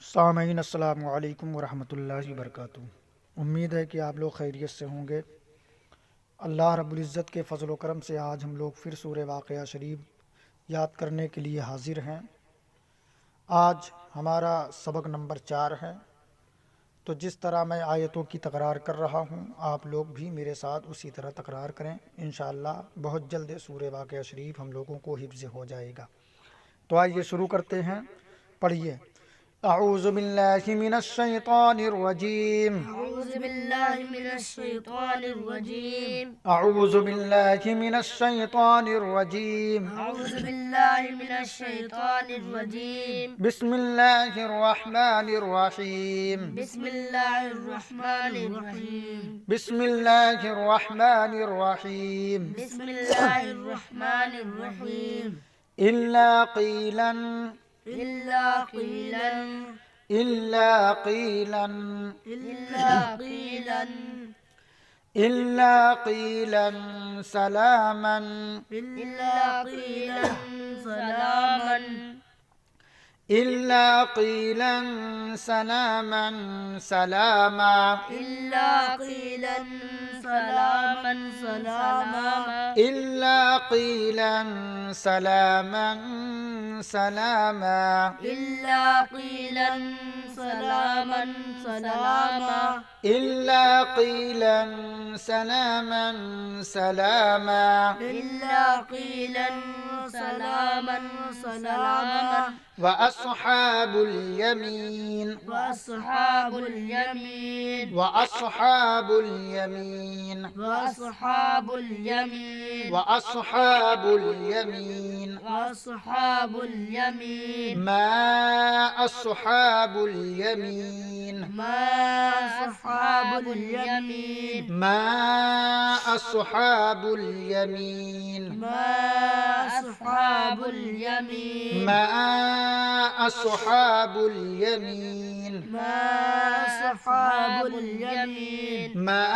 सामईन अस्सलामु अलैकुम वरहमतुल्लाहि वबरकातुहू। उम्मीद है कि आप लोग खैरियत से होंगे। अल्लाह रब्बुल इज़्ज़त के फ़ज़ल व करम से आज हम लोग फिर सूरह वाक़िया शरीफ याद करने के लिए हाज़िर हैं। आज हमारा सबक नंबर 4 है। तो जिस तरह मैं आयतों की तकरार कर रहा हूँ, आप लोग भी मेरे साथ उसी तरह तकरार करें। इंशाअल्लाह बहुत जल्द सूरह वाक़िया शरीफ हम लोगों को हिफ्ज़ हो जाएगा। तो आइए शुरू करते हैं। पढ़िए। अऊज़ु बिल्लाहि मिनश शैतानिर रजीम। अऊज़ु बिल्लाहि मिनश शैतानिर रजीम। अऊज़ु बिल्लाहि मिनश शैतानिर रजीम। अऊज़ु बिल्लाहि मिनश शैतानिर रजीम। बिस्मिल्लाहिर रहमानिर रहीम। बिस्मिल्लाहिर रहमानिर रहीम। बिस्मिल्लाहिर रहमानिर रहीम। बिस्मिल्लाहिर रहमानिर रहीम। इल्ला क़ीलन इल्ला क़ीलन इल्ला क़ीलन इल्ला क़ीलन इल्ला क़ीलन सलामन इल्ला क़ीलन सलामन इल्ला क़ीलन सलामन सलामा इल्ला क़ीलन सलामन सलामा इल्ला क़ीलन सलामन सलामा इल्ला क़ीलन सलामन सलामा इल्ला क़ीलन सलामन सलामा इल्ला क़ीलन सलामन सलामा व अस्हाबुल यमीन व अस्हाबुल यमीन व अस्हाबुल यमीन व अस्हाबुल यमीन व अस्हाबुल यमीन व अस्हाबुल यमीन मा अस्हाबुल यमीन मा अस्हाबुल यमीन मा अस्हाबुल यमीन मा अस्हाबुल यमीन मा अस्हाबुल यमीन मा अस्हाबुल यमीन मा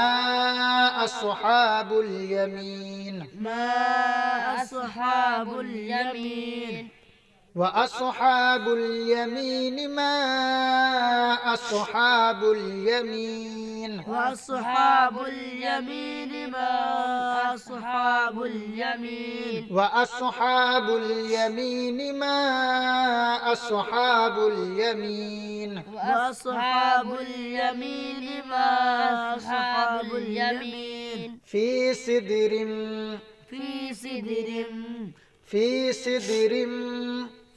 अस्हाबुल यमीन मा अस्हाबुल यमीन व अस्हाबुल यमीन मा अस्हाबुल यमीन वअस्हाबुल यमीन मा अस्हाबुल यमीन व अस्हाबुल यमीन मा अस्हाबुल यमीन वअस्हाबुल यमीन मा अस्हाबुल यमीन फी सिदरिम फी सिदरिम फी सिदरिम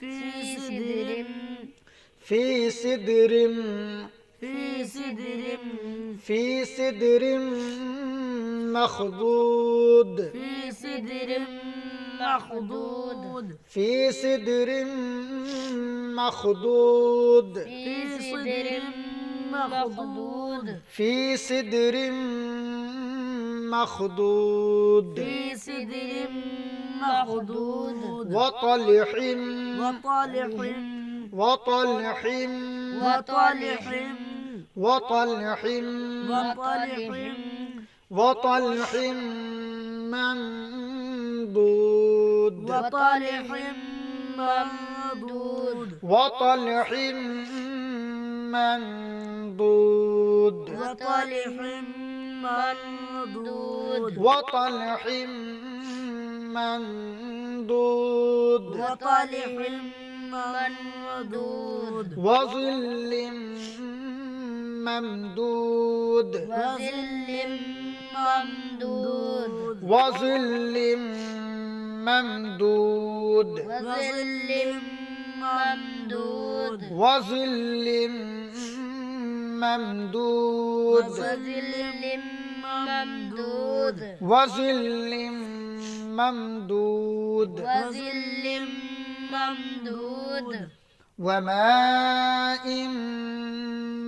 फी सिदरिम फी सिदरिम फी सिदरिम फी सिदरिम मखदूद फी सिदरिम मखदूद फी सिदरिम मखदूद फी सिदरिम मखदूद फी सिदरिम मखदूद फी सिदरिम मखदूद वतलहिम वطلح वतलहिम وطلح वतलहिम وطلح वतलहिम मंदूद وطلح ممدود वतलहिम मंदूद وطلح ممدود वतलहिम मंदूद وطلح ممدود वज़िल्ल ममदूद وظل ممدود वज़िल्ल ममदूद وظل ممدود वज़िल्ल ममदूद وظل ممدود वज़िल्ल ममदूद وظل ممدود वमाء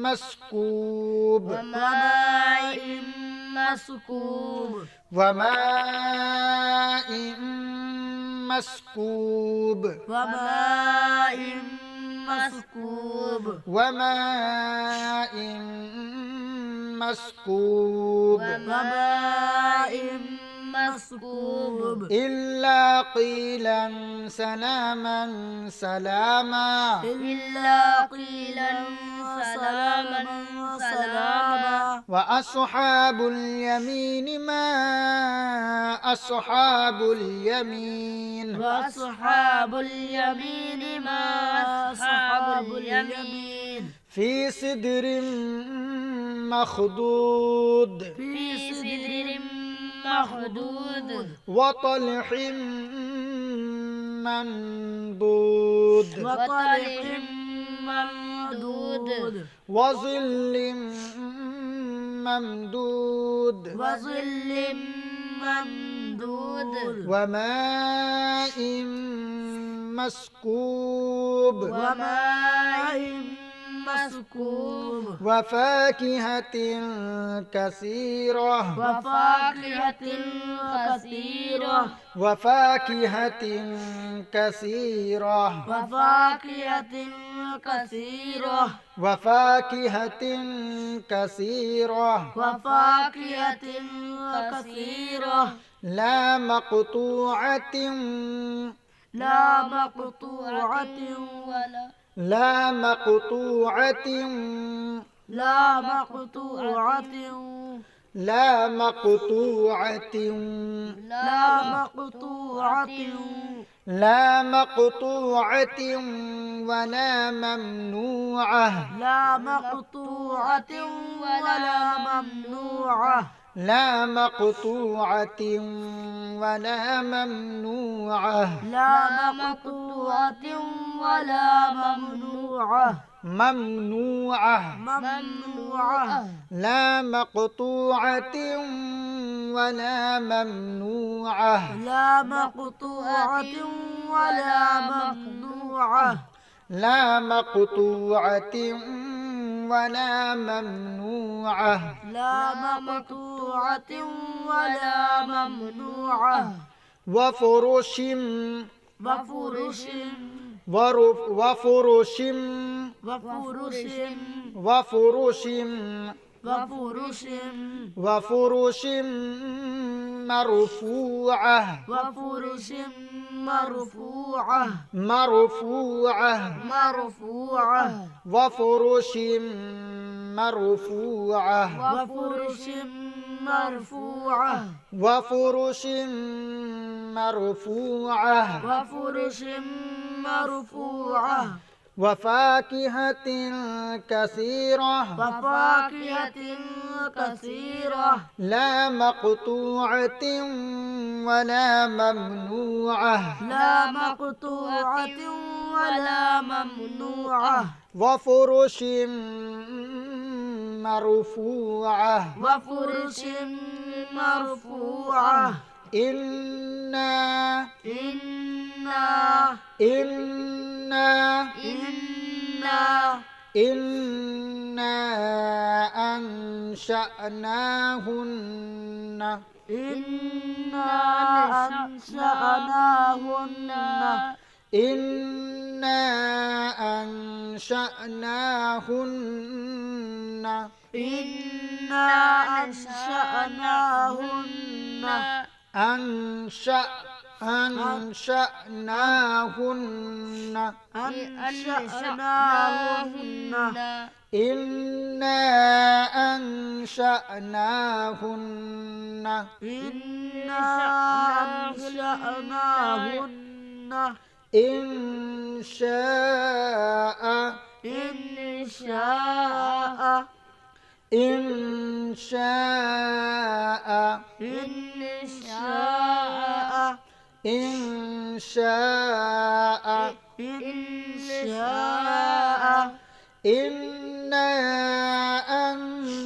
मस्कूब وماء مسكوب वमाء मस्कूब وماء مسكوب वमाء मस्कूब وماء مسكوب إلا قيلا سلاما سلاما إلا قيلا سلاما سلاما وأصحاب اليمين ما أصحاب اليمين وأصحاب اليمين ما أصحاب اليمين في سدر مخضود في سدر مخدود وطلح منضود وطلح ممدود وظل ممدود وظل ممدود وماء مسكوب وماء مسكوب وفاكهة كثيرة وفاكهة كثيرة وفاكهة كثيرة وفاكهة كثيرة وفاكهة كثيرة وفاكهة كثيرة لا مقطوعة لا مقطوعة ولا لا مقطوعة لا مقطوعة لا مقطوعة لا مقطوعة لا مقطوعة ولا ممنوعة لا مقطوعة ولا ممنوعة لا مقطوعة ولا ممنوعة لا مقطوعة ولا ممنوعة ممنوعة ممنوعة لا مقطوعة ولا ممنوعة لا مقطوعة ولا ممنوعة لا مقطوعة ولا ممنوعة لا مقطوعة ولا ممنوعة وفرش وفرش وفرش وفرش وفرش وفرش وفرش مرفوعة وفرش مرفوعة مرفوعة مرفوعة وفرش مرفوعة وفرش مرفوعة وفرش مرفوعة وفرش مرفوعة وفاكهة كثيرة وفاكهة كثيرة لا مقطوعة ولا ممنوعة لا مقطوعة ولا ممنوعة وفرش مرفوعة وفرش مرفوعة إنا إنا إنا إنا إنا أنشأناهن إنا أنشأناهن إنا أنشأناهن إنا أنشأناهن أنشأناهن أنشأناهن إنا أنشأناهن إنا أنشأناهن إنشاء إنشاء إنشاء إنشاء إنشاء إنشاء إنا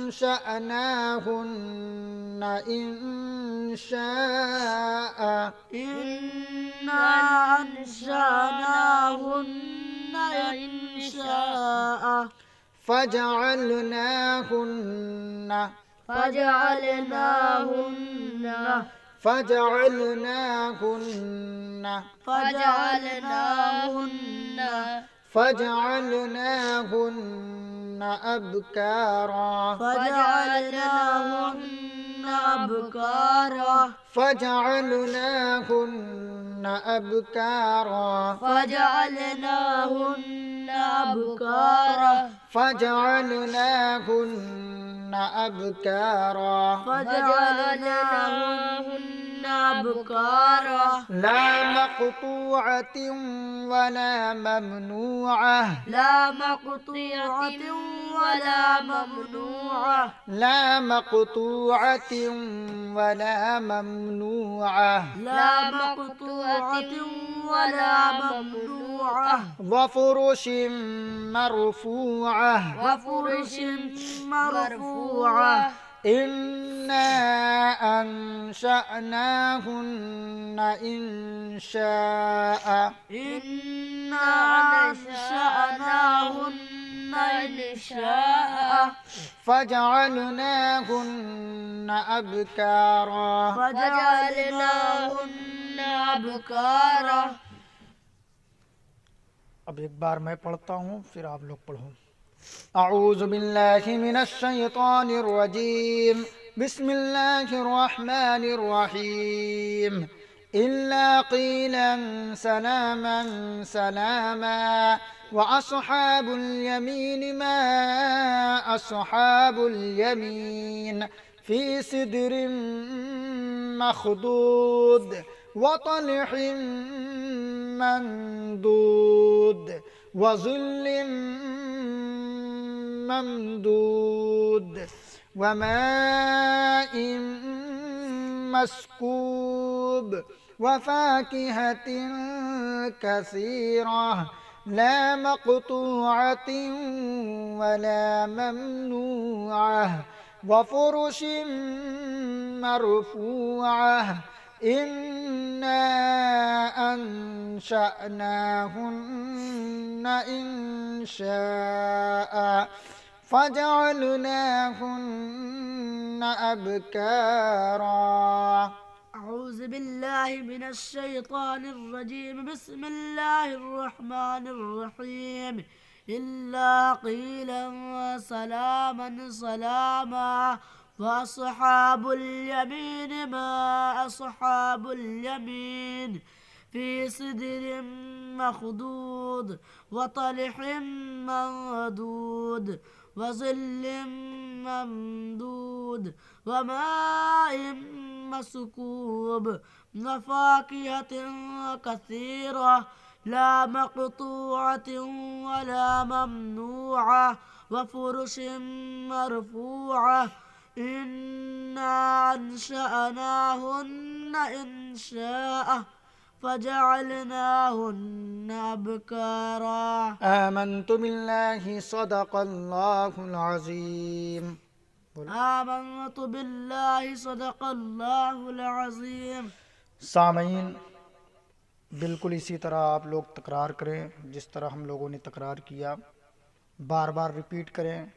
أنشأناهن إنشاء إنا أنشأناهن إنشاء فجعلناهن فجعلناهن فجعلناهن فجعلناهن فجعلناهن أبكارا فجعلناهن أبكارا فجعلناهن أبكارا فجعلناهن أبكارا فجعلناهن أبكارا فجعلناهن أبكارا لا مقطوعة ولا ممنوعة لا مقطوعة ولا ممنوعة لا مقطوعة ولا ممنوعة لا مقطوعة ولا ممنوعة وفرش مرفوعة وفرش مرفوعة إنا أنشأناهن إنشاء إنا أنشأناهن إنشاء فجعلناهن أبكارا فجعلناهن أبكارا अब एक बार मैं पढ़ता हूँ फिर आप लोग पढ़ो। अऊज़ु बिल्लाहि मिनश शैतानिर रजीम बिस्मिल्लाहिर रहमानिर रहीम इल्ला क़ीलन सलामन सलामा व अस्हाबुल यमीन मा अस्हाबुल यमीन फ़ी सिदरिन मख़दूद व तलहिन मंदूद वज़िल्ल ममदूद वमाء मस्कूब वफ़ाकिहत कसीरा ला मक़तूअत वला ममनूअह वफ़ुरुश मरफ़ूअह इन्ना अंशअनाहुन्न इंशाअ फजअलनाहुन्न अबकारा। أعوذ بالله من الشيطان الرجيم بسم الله الرحمن الرحيم إلا قيلا سلاما سلاما وأصحاب اليمين ما أصحاب اليمين في سدر مخضود وطلح منضود وظل ممدود وماء مسكوب وفاكهة كثيرة لا مقطوعة ولا ممنوعة وفرش مرفوعة إنا أنشأناهن إنشاء فجعلناهن أبكارا آمنت بالله صدق الله العظيم। آمنت بالله صدق الله العظيम। सामीन बिल्कुल इसी तरह आप लोग तकरार करें जिस तरह हम लोगों ने तकरार किया, बार बार रिपीट करें,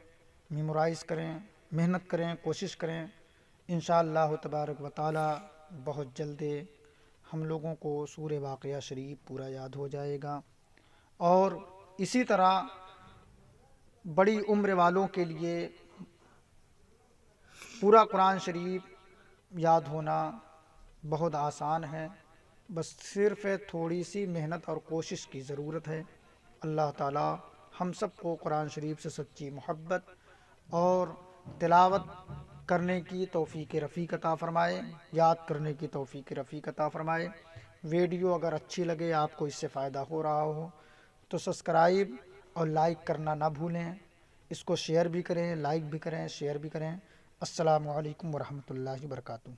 मेमोराइज़ करें, मेहनत करें, कोशिश करें। इंशाअल्लाह तबारक व तआला बहुत जल्दी हम लोगों को सूरे वाक़िया शरीफ पूरा याद हो जाएगा। और इसी तरह बड़ी उम्र वालों के लिए पूरा कुरान शरीफ याद होना बहुत आसान है, बस सिर्फ़ थोड़ी सी मेहनत और कोशिश की ज़रूरत है। अल्लाह ताला हम सबको कुरान शरीफ से सच्ची मोहब्बत और तिलावत करने की तौफ़ीक़ रफ़ीक अता फ़रमाए, याद करने की तौफ़ीक़ रफ़ीक अता फ़रमाए। वीडियो अगर अच्छी लगे, आपको इससे फ़ायदा हो रहा हो तो सब्सक्राइब और लाइक करना ना भूलें। इसको शेयर भी करें, लाइक भी करें, शेयर भी करें। अस्सलामु अलैकुम व रहमतुल्लाहि व बरकातुहू।